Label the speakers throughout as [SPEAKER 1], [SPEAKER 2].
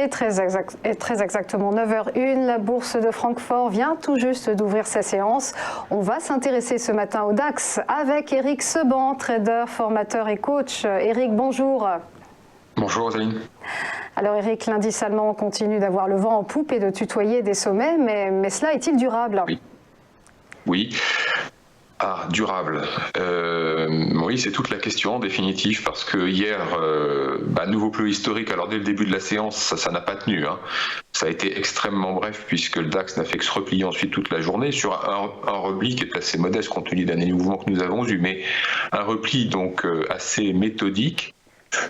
[SPEAKER 1] Et très exactement 9h01, la bourse de Francfort vient tout juste d'ouvrir sa séance. On va s'intéresser ce matin au DAX avec Eric Seban, trader, formateur et coach. Eric, bonjour.
[SPEAKER 2] Bonjour Rosaline.
[SPEAKER 1] Alors Eric, l'indice allemand continue d'avoir le vent en poupe et de tutoyer des sommets, mais cela est-il durable ?
[SPEAKER 2] Oui. Ah, durable. Oui, c'est toute la question en définitive, parce que hier, nouveau plus historique. Alors dès le début de la séance, ça n'a pas tenu. Ça a été extrêmement bref, puisque le DAX n'a fait que se replier ensuite toute la journée sur un repli qui est assez modeste compte tenu des derniers mouvements que nous avons eus, mais un repli donc assez méthodique,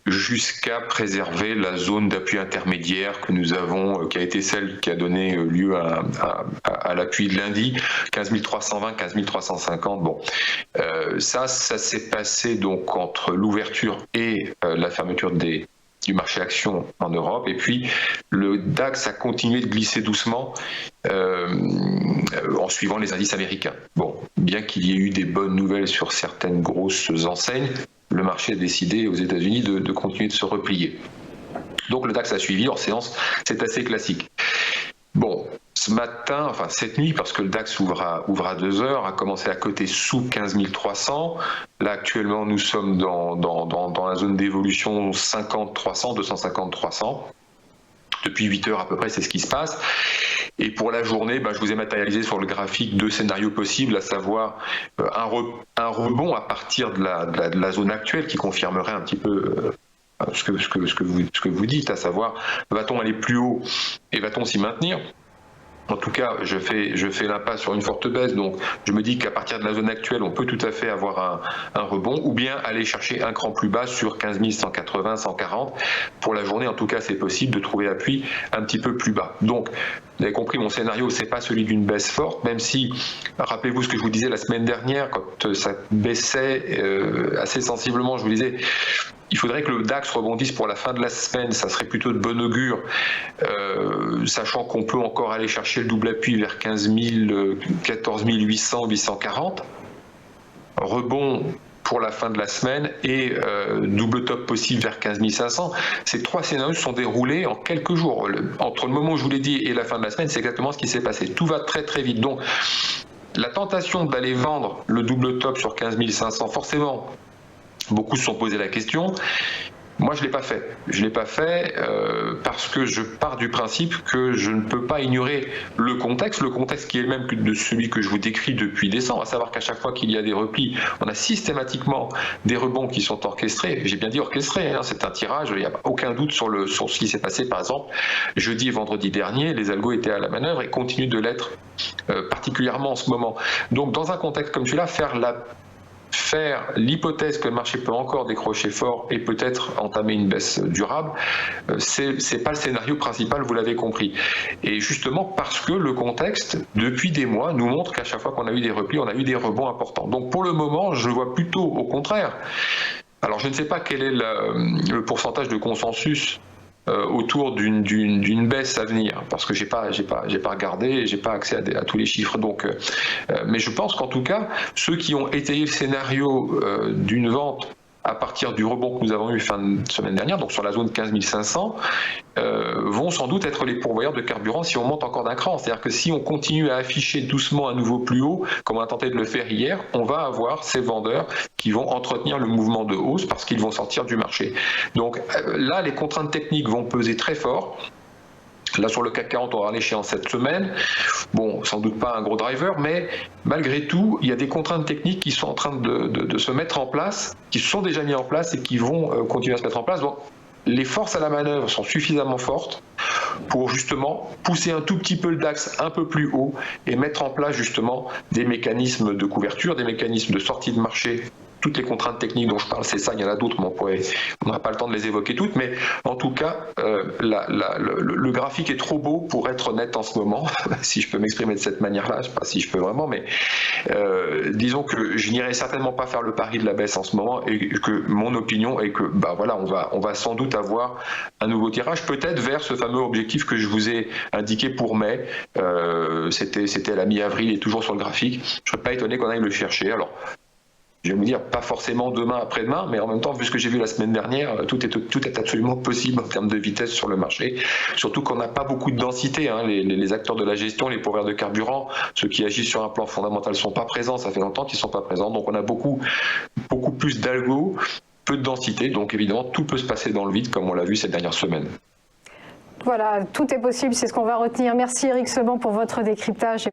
[SPEAKER 2] jusqu'à préserver la zone d'appui intermédiaire que nous avons, qui a été celle qui a donné lieu à l'appui de lundi, 15 320, 15 350. Bon, ça s'est passé donc entre l'ouverture et la fermeture du marché action en Europe, et puis le DAX a continué de glisser doucement en suivant les indices américains. Bon, bien qu'il y ait eu des bonnes nouvelles sur certaines grosses enseignes, le marché a décidé aux États-Unis de continuer de se replier. Donc le DAX a suivi hors séance, c'est assez classique. Bon, ce matin, enfin cette nuit, parce que le DAX ouvre à 2h, a commencé à coter sous 15 300. Là actuellement nous sommes dans la zone d'évolution 50-300, 250-300. Depuis 8 heures à peu près, c'est ce qui se passe. Et pour la journée, je vous ai matérialisé sur le graphique deux scénarios possibles, à savoir un rebond à partir de la zone actuelle qui confirmerait un petit peu ce que vous dites, à savoir va-t-on aller plus haut et va-t-on s'y maintenir ? En tout cas, je fais l'impasse sur une forte baisse, donc je me dis qu'à partir de la zone actuelle, on peut tout à fait avoir un rebond, ou bien aller chercher un cran plus bas sur 15 180, 140. Pour la journée, en tout cas, c'est possible de trouver appui un petit peu plus bas. Donc, vous avez compris, mon scénario, c'est pas celui d'une baisse forte, même si, rappelez-vous ce que je vous disais la semaine dernière, quand ça baissait assez sensiblement, je vous disais, il faudrait que le DAX rebondisse pour la fin de la semaine, ça serait plutôt de bon augure, sachant qu'on peut encore aller chercher le double appui vers 15 000, 14 800, 840. Rebond pour la fin de la semaine et double top possible vers 15 500. Ces trois scénarios se sont déroulés en quelques jours. Entre le moment où je vous l'ai dit et la fin de la semaine, c'est exactement ce qui s'est passé. Tout va très très vite. Donc la tentation d'aller vendre le double top sur 15 500, forcément, beaucoup se sont posé la question. Moi, je ne l'ai pas fait. Je ne l'ai pas fait parce que je pars du principe que je ne peux pas ignorer le contexte qui est le même que de celui que je vous décris depuis décembre, à savoir qu'à chaque fois qu'il y a des replis, on a systématiquement des rebonds qui sont orchestrés. J'ai bien dit orchestrés, c'est un tirage, il n'y a aucun doute sur ce qui s'est passé, par exemple, jeudi et vendredi dernier, les algos étaient à la manœuvre et continuent de l'être particulièrement en ce moment. Donc, dans un contexte comme celui-là, faire l'hypothèse que le marché peut encore décrocher fort et peut-être entamer une baisse durable, c'est pas le scénario principal, vous l'avez compris. Et justement parce que le contexte, depuis des mois, nous montre qu'à chaque fois qu'on a eu des replis, on a eu des rebonds importants. Donc pour le moment, je vois plutôt au contraire. Alors je ne sais pas quel est le pourcentage de consensus autour d'une baisse à venir, parce que j'ai pas regardé et j'ai pas accès à tous les chiffres. Donc, mais je pense qu'en tout cas, ceux qui ont étayé le scénario d'une vente à partir du rebond que nous avons eu fin de semaine dernière, donc sur la zone 15 500, vont sans doute être les pourvoyeurs de carburant si on monte encore d'un cran. C'est-à-dire que si on continue à afficher doucement un nouveau plus haut, comme on a tenté de le faire hier, on va avoir ces vendeurs qui vont entretenir le mouvement de hausse parce qu'ils vont sortir du marché. Donc là, les contraintes techniques vont peser très fort. Là, sur le CAC 40, on aura l'échéance cette semaine. Bon, sans doute pas un gros driver, mais malgré tout, il y a des contraintes techniques qui sont en train de se mettre en place, qui se sont déjà mis en place et qui vont continuer à se mettre en place. Donc, les forces à la manœuvre sont suffisamment fortes pour justement pousser un tout petit peu le DAX un peu plus haut et mettre en place justement des mécanismes de couverture, des mécanismes de sortie de marché. Toutes les contraintes techniques dont je parle, c'est ça, il y en a d'autres, mais on n'aura pas le temps de les évoquer toutes, mais en tout cas, le graphique est trop beau pour être honnête en ce moment, si je peux m'exprimer de cette manière-là, je ne sais pas si je peux vraiment, mais disons que je n'irai certainement pas faire le pari de la baisse en ce moment, et que mon opinion est que on va sans doute avoir un nouveau tirage, peut-être vers ce fameux objectif que je vous ai indiqué pour mai, c'était à la mi-avril et toujours sur le graphique, je ne serais pas étonné qu'on aille le chercher. Alors, je vais vous dire, pas forcément demain, après-demain, mais en même temps, vu ce que j'ai vu la semaine dernière, tout est absolument possible en termes de vitesse sur le marché. Surtout qu'on n'a pas beaucoup de densité. Hein. Les acteurs de la gestion, les pourvoyeurs de carburant, ceux qui agissent sur un plan fondamental ne sont pas présents. Ça fait longtemps qu'ils ne sont pas présents. Donc on a beaucoup plus d'algo, peu de densité. Donc évidemment, tout peut se passer dans le vide, comme on l'a vu ces dernières semaines.
[SPEAKER 1] Voilà, tout est possible, c'est ce qu'on va retenir. Merci Éric Seban pour votre décryptage.